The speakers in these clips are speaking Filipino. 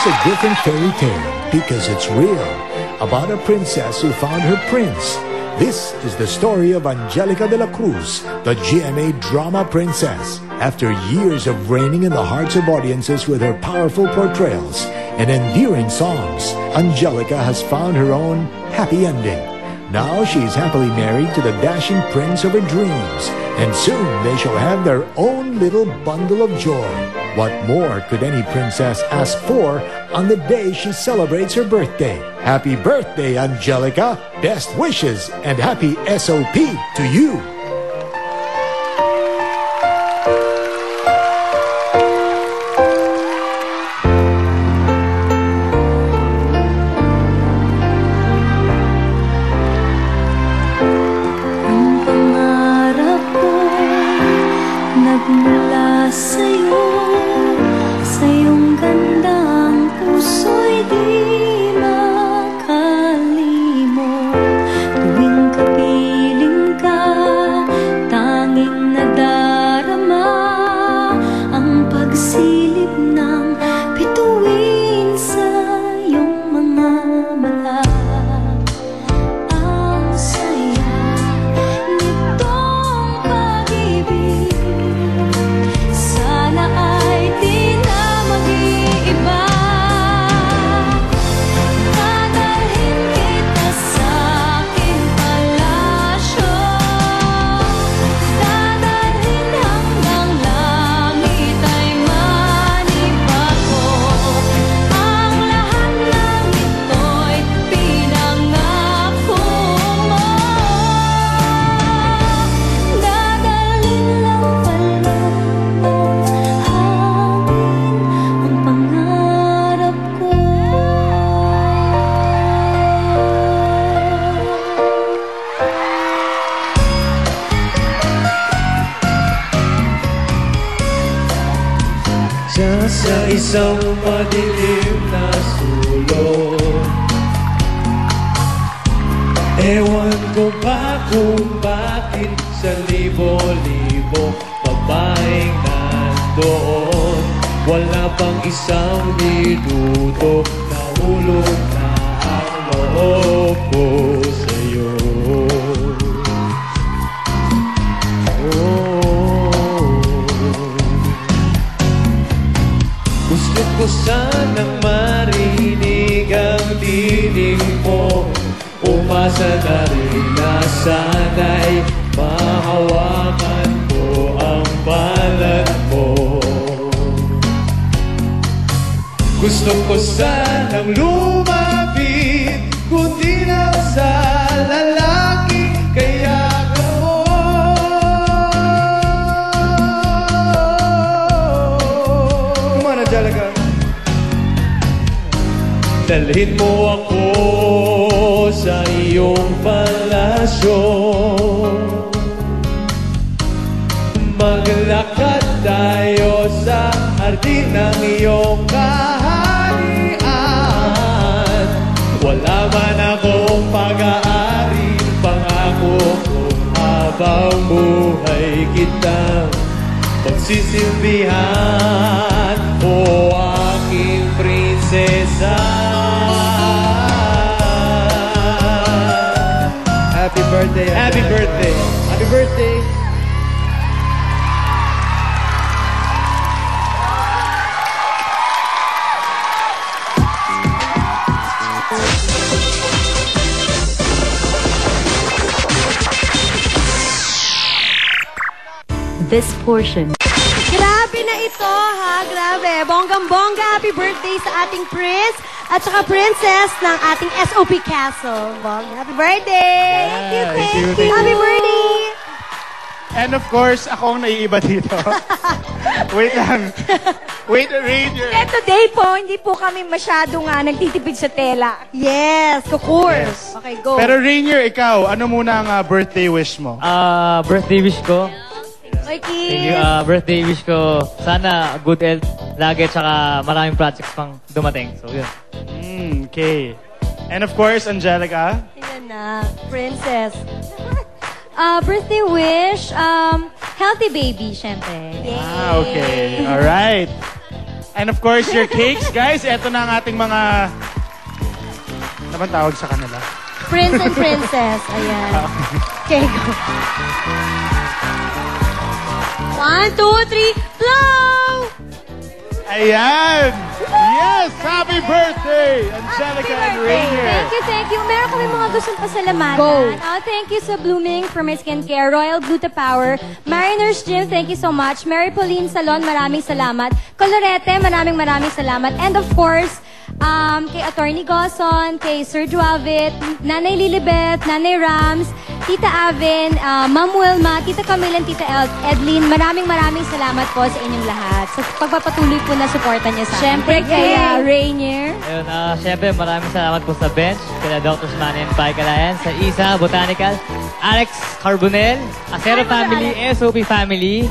is a different fairy tale because it's real, about a princess who found her prince. This is the story of Angelica de la Cruz, the GMA drama princess. After years of reigning in the hearts of audiences with her powerful portrayals and endearing songs, Angelica has found her own happy ending. Now she is happily married to the dashing prince of her dreams, and soon they shall have their own little bundle of joy. What more could any princess ask for on the day she celebrates her birthday? Happy birthday, Angelica! Best wishes and happy SOP to you! Sa isang madilim na sulok, ewan ko ba kung bakit sa libo-libo babaeng nandoon. Wala pang isang minuto, nahulog na ang loob ko sa'yo. Gusto ko sanang marinig ang tinig mo, umasa na rin na sana'y mahawakan ko ang balat mo. Gusto ko sanang lumapit, kundi lang sa lalaking kayakan mo. Kumana, Angelica. Dalhin mo ako sa iyong palasyo, maglakad tayo sa hardin ng iyong kaharian. Wala man akong pag-aari, pangako ko habang buhay kitang pagsisilbihan, o aking prinsesa. Happy birthday! Happy birthday! Happy birthday! This portion. Grabe na ito, ha? Grabe. Bonggang-bongga. Happy birthday sa ating prince at saka princess ng ating SOP Castle. Bongga. Happy birthday! Thank you. Happy birthday! And of course, ako ang naiiba dito. Wait lang. Wait, Ranger. Today po, hindi po kami masyado nga nagtitipid sa tela. Yes, of course. Yes. Okay, go. Pero Rainier, ikaw, ano muna ang birthday wish mo? Birthday wish ko. Okay, Thank you. Birthday wish ko. Sana good health lagi, tsaka maraming projects pang dumating. So, yun. Okay. And of course, Angelica. Tingnan na, princess. Birthday wish, healthy baby, syempre. Okay. All right. And of course, your cakes, guys. Ito na ang ating mga... Ano bang tawag sa kanila? Prince and princess. Ayan. Okay, go. 1, 2, 3, blow! Ayan! Yes! Happy birthday, Angelica and Rainier! Thank you. Meron kami mga gustong pasalamatan. Go. Thank you sa Blooming for my skincare, Royal Gluta Power, Mariners Gym, thank you so much, Mary Pauline Salon, maraming salamat, Colorete, maraming salamat, and of course, kay Attorney Goson, kay Sir Duavit, Nanay Lilibet, Nanay Rams, Tita Aven, Ma'am Wilma, Tita Camille, and Tita Edlin, maraming salamat po sa inyong lahat. Sa pagpapatuloy po na suporta niyo sa akin. Siyempre, kay Rainier. Ayun, syempre maraming salamat po sa bench, kila Dr. Manny and Pai Calayan, sa ISA, Botanical, Alex Carbonel, Acero Family, SOP Family,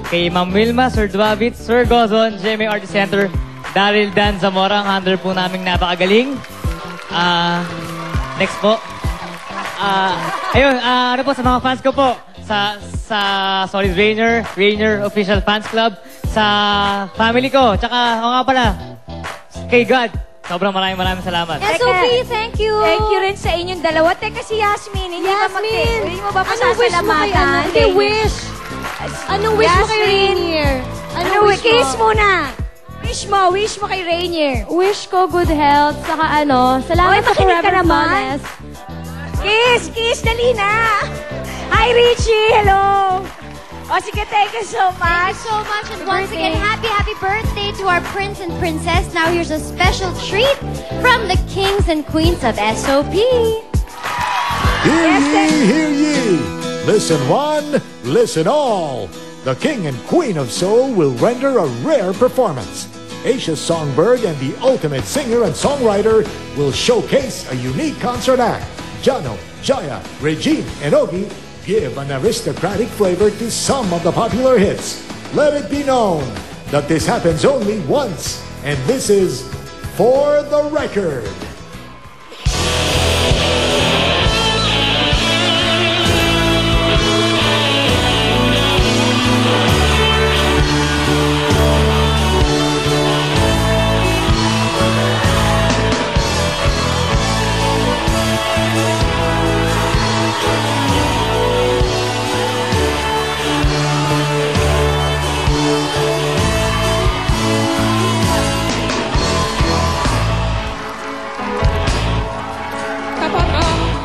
kay Ma'am Wilma, Sir Duavit, Sir Gozon, GMA Arts Center, Daryl Dan Zamora, ang handler po naming napakagaling. Next po. Ayun, ano po sa mga fans ko po, sa Solid Rainier Official Fans Club, sa family ko, tsaka nga pala, kay God. Sobrang maraming salamat. SOP, thank you. Thank you rin sa inyong dalawa. Teka si Yasmin, hindi mo ba pasasalamatan? Hindi, wish. Anong wish mo kay Rainier? Anong wish mo? Kiss muna. Wish mo kay Rainier. Wish ko good health, saka salamat sa makinig ka Forever naman. Flawless. Kiss, dali na. Hi, Richie, hello. O sige, thank you so Thank much. you so much. And once again, happy birthday to our prince and princess. Now here's a special treat from the kings and queens of SOP. Hear ye, hear ye. Listen one, listen all. The King and Queen of Soul will render a rare performance. Asia Songbird and the ultimate singer and songwriter will showcase a unique concert act. Jano, Jaya, Regine, and Ogie give an aristocratic flavor to some of the popular hits. Let it be known that this happens only once, and this is For the Record.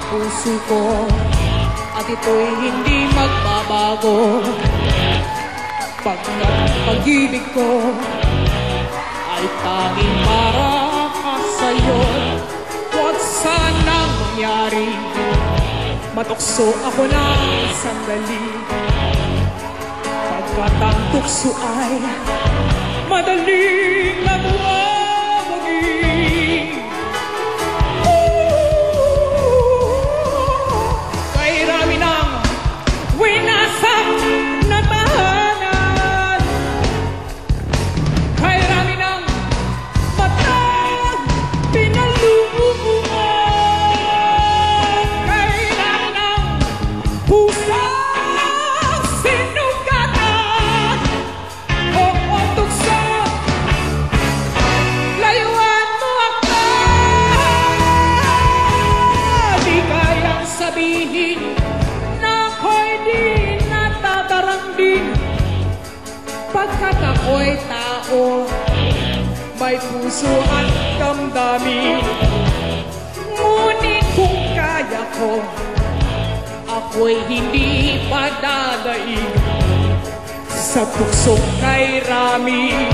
Puso ko at ito'y hindi magbabago. Pagkat pag-ibig ko ay tanging para ka sa'yo. Huwag sanang mangyari, matukso ako ng sandali. Pagkat ang tukso ay madaling nagwawagi. Pagkat ako'y tao, may puso at damdamin. Ngunit kung kaya ko, ako'y hindi padadaig sa tuksong kay Rami.